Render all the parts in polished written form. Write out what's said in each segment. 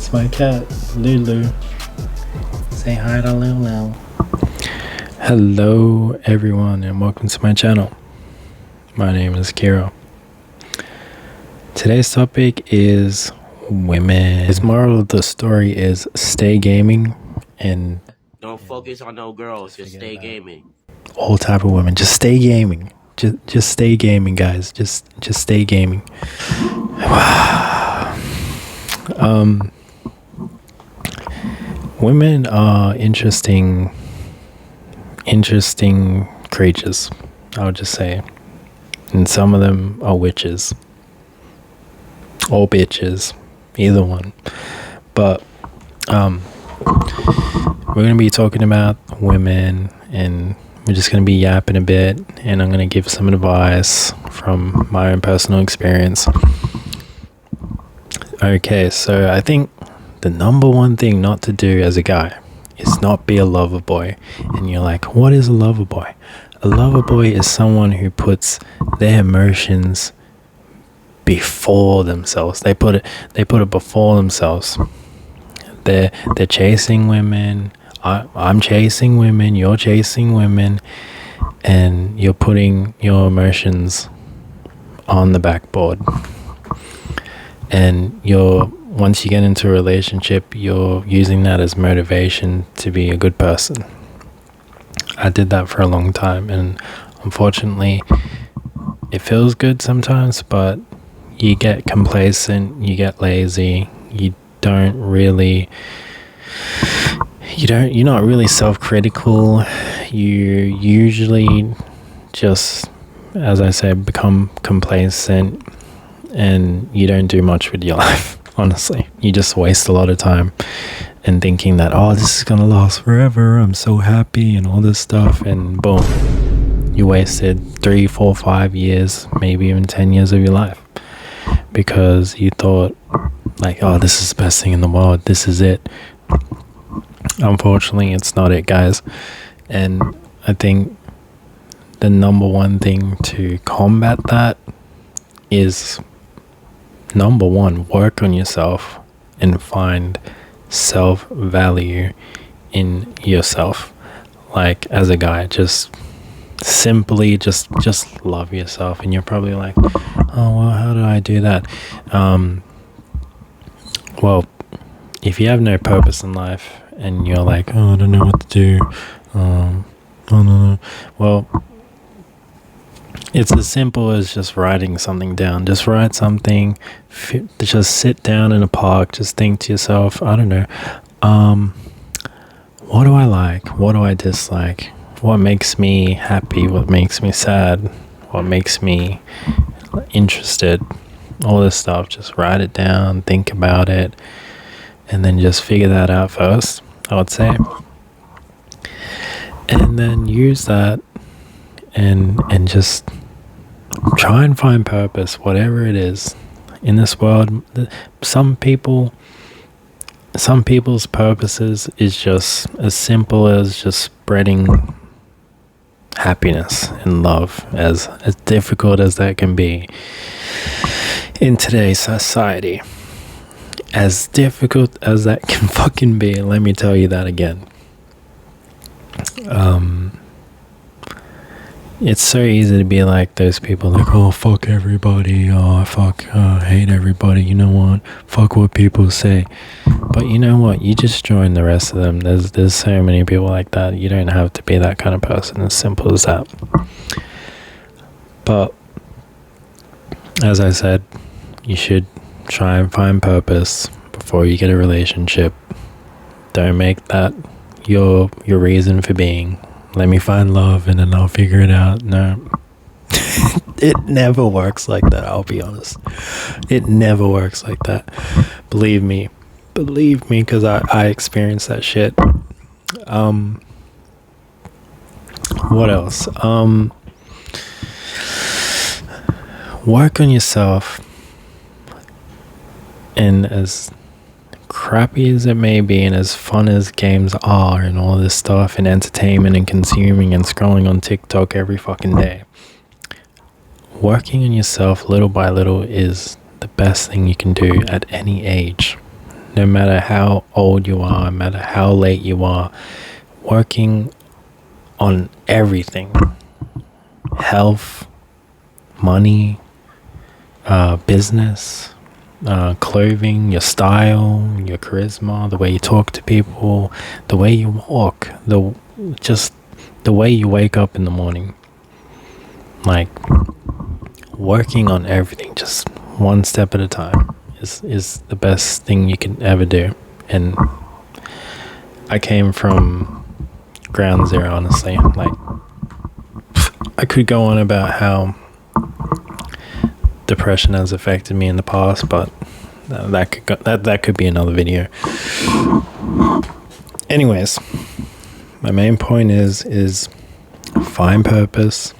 That's my cat, Lulu. Say hi to Lulu. Hello everyone and welcome to my channel. My name is Kiro. Today's topic is women. His moral of the story is stay gaming and don't focus on no girls, just stay gaming. All type of women, just stay gaming. Just stay gaming, guys. Just stay gaming. Women are interesting creatures, I would just say. And some of them are witches. Or bitches. Either one. But we're going to be talking about women, and we're just going to be yapping a bit, and I'm going to give some advice from my own personal experience. Okay, so I think the number one thing not to do as a guy is not be a lover boy. And you're like, what is a lover boy? A lover boy is someone who puts their emotions before themselves. They put it before themselves. They're chasing women. I'm chasing women. You're chasing women, and you're putting your emotions on the backboard. And once you get into a relationship, you're using that as motivation to be a good person. I did that for a long time, and unfortunately, it feels good sometimes, but you get complacent, you get lazy, you're not really self-critical. You usually just, as I said, become complacent, and you don't do much with your life. Honestly, you just waste a lot of time and thinking that, oh, this is gonna last forever, I'm so happy and all this stuff, and boom, you wasted 3, 4, 5 years, maybe even 10 years of your life, because you thought like, oh, this is the best thing in the world, this is it. Unfortunately, it's not it, guys. And I think the number one thing to combat that is, number one, work on yourself and find self-value in yourself. Like, as a guy, just simply just love yourself. And you're probably like, oh, well, how do I do that? Well, if you have no purpose in life and you're like, oh, I don't know what to do, oh no, well, it's as simple as just writing something down. Just write something. Just sit down in a park. Just think to yourself, I don't know, what do I like? What do I dislike? What makes me happy? What makes me sad? What makes me interested? All this stuff. Just write it down. Think about it. And then just figure that out first, I would say. And then use that and just try and find purpose, whatever it is in this world. Some people's purposes is just as simple as just spreading happiness and love, as difficult as that can be in today's society. As difficult as that can fucking be, let me tell you that again. It's so easy to be like those people, like, oh, fuck everybody, oh, fuck, hate everybody, you know what, fuck what people say. But you know what, you just join the rest of them. There's so many people like that. You don't have to be that kind of person, as simple as that. But as I said, you should try and find purpose before you get a relationship. Don't make that your reason for being. Let me find love and then I'll figure it out. No. It never works like that, I'll be honest. It never works like that. Believe me, because I experienced that shit. What else? Work on yourself. And as crappy as it may be, and as fun as games are and all this stuff and entertainment and consuming and scrolling on TikTok every fucking day, working on yourself little by little is the best thing you can do at any age. no matter how old you are, no matter how late you are, working on everything: health, money, business, clothing, your style, your charisma, the way you talk to people, the way you walk, just the way you wake up in the morning. Like, working on everything, just one step at a time, is the best thing you can ever do. And I came from ground zero, honestly. Like, I could go on about how depression has affected me in the past, but that could be another video. Anyways, my main point is find purpose,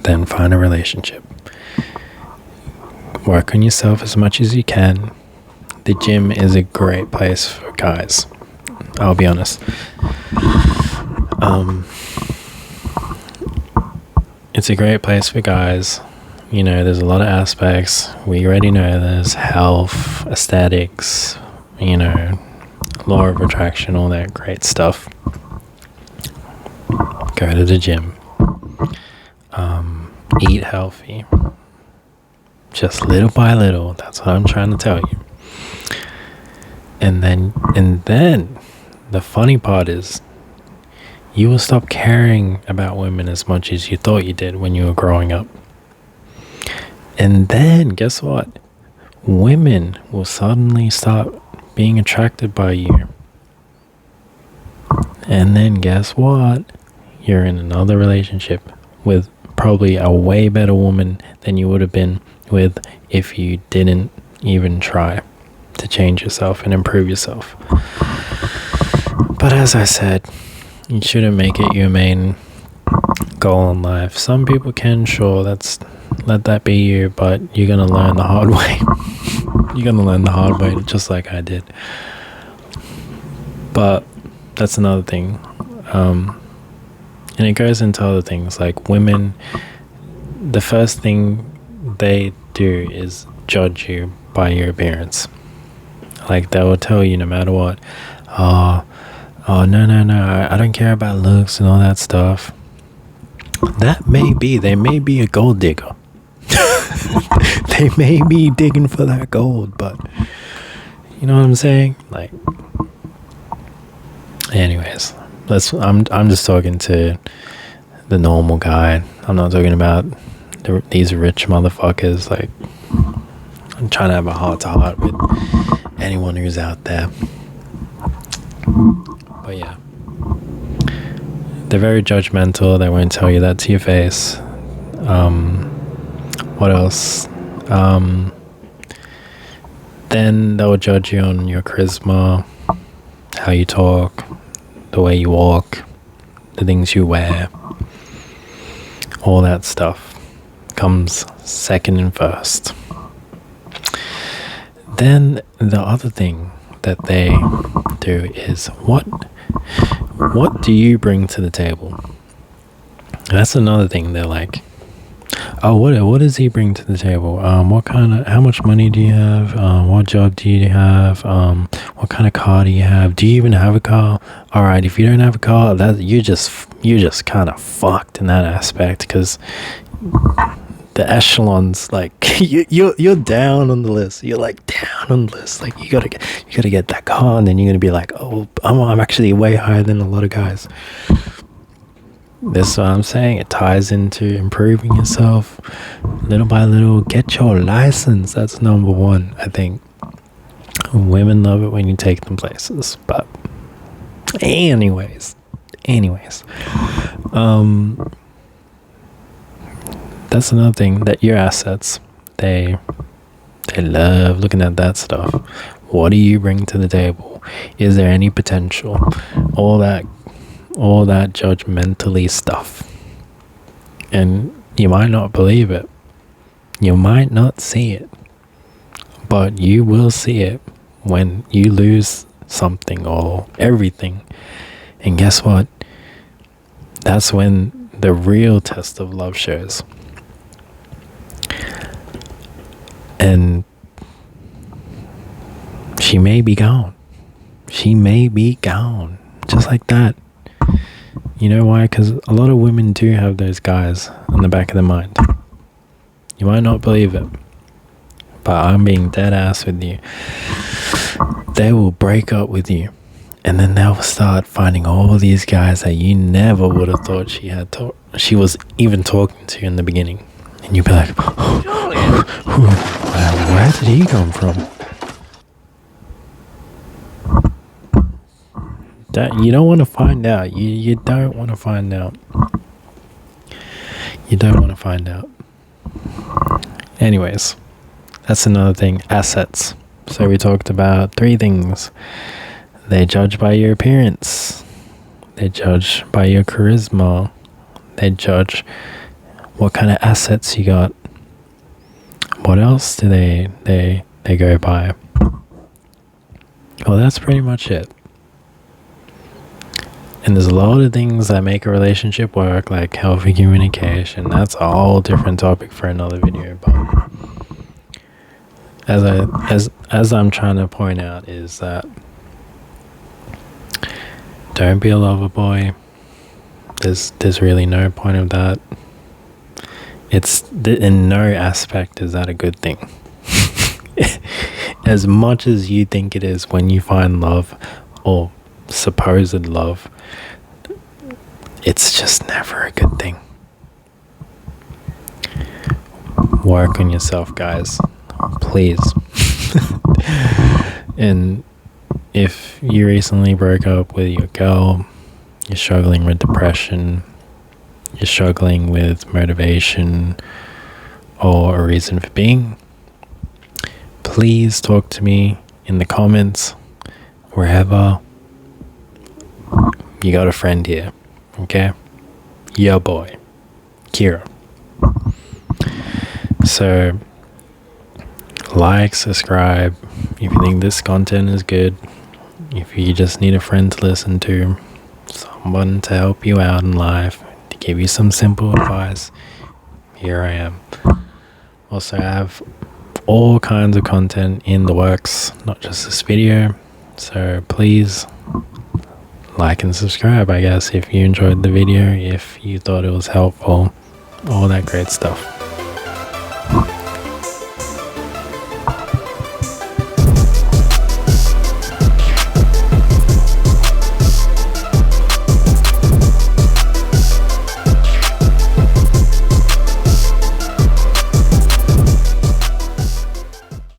then find a relationship. Work on yourself as much as you can. The gym is a great place for guys, I'll be honest. It's a great place for guys. You know, there's a lot of aspects. We already know there's health, aesthetics, you know, law of attraction, all that great stuff. Go to the gym. Eat healthy. Just little by little. That's what I'm trying to tell you. And then the funny part is, you will stop caring about women as much as you thought you did when you were growing up. And then, guess what? Women will suddenly start being attracted by you. And then, guess what? You're in another relationship with probably a way better woman than you would have been with if you didn't even try to change yourself and improve yourself. But as I said, you shouldn't make it your main goal in life. Some people can, sure, let that be you, but you're gonna learn the hard way. You're gonna learn the hard way, just like I did. But that's another thing. And it goes into other things, like women. The first thing they do is judge you by your appearance. Like, they will tell you no matter what, oh no, I don't care about looks and all that stuff. They may be a gold digger. They may be digging for that gold, but you know what I'm saying? Like, anyways, I'm just talking to the normal guy. I'm not talking about these rich motherfuckers. Like, I'm trying to have a heart-to-heart with anyone who's out there. But yeah, they're very judgmental. They won't tell you that to your face. What else? Then they'll judge you on your charisma, how you talk, the way you walk, the things you wear. All that stuff comes second and first. Then the other thing that they do is, what do you bring to the table? That's another thing. They're like, oh, what does he bring to the table? How much money do you have? What job do you have? What kind of car do you have? Do you even have a car? All right, if you don't have a car, you're just kind of fucked in that aspect, because the echelons, like, you're down on the list. You're like down on the list. Like, you gotta get that car, and then you're gonna be like, oh, I'm actually way higher than a lot of guys. That's what I'm saying. It ties into improving yourself little by little. Get your license. That's number one, I think. Women love it when you take them places. But anyways, that's another thing, that your assets, they love looking at that stuff. What do you bring to the table? Is there any potential? All that judgmentally stuff. And you might not believe it, you might not see it, but you will see it when you lose something or everything. And guess what? That's when the real test of love shows. she may be gone. She may be gone. Just like that. You know why? Because a lot of women do have those guys on the back of their mind. You might not believe it, but I'm being dead ass with you. They will break up with you, and then they'll start finding all these guys that you never would have thought she was even talking to in the beginning. And you'd be like, where did he come from? That you don't want to find out. You don't want to find out. You don't want to find out. Anyways, that's another thing. Assets. So we talked about 3 things. They judge by your appearance. They judge by your charisma. They judge what kind of assets you got. What else do they go by? Well, that's pretty much it. And there's a lot of things that make a relationship work, like healthy communication. That's a whole different topic for another video. But as I'm trying to point out is that don't be a lover boy. There's really no point of that. In no aspect is that a good thing. As much as you think it is when you find love or supposed love, it's just never a good thing. Work on yourself, guys, please. And if you recently broke up with your girl, you're struggling with depression, you're struggling with motivation or a reason for being, please talk to me in the comments, wherever. You got a friend here, okay? Your boy, Kira. So, like, subscribe if you think this content is good. If you just need a friend to listen to, someone to help you out in life, to give you some simple advice, here I am. Also, I have all kinds of content in the works, not just this video. So please like and subscribe, I guess, if you enjoyed the video, if you thought it was helpful, all that great stuff.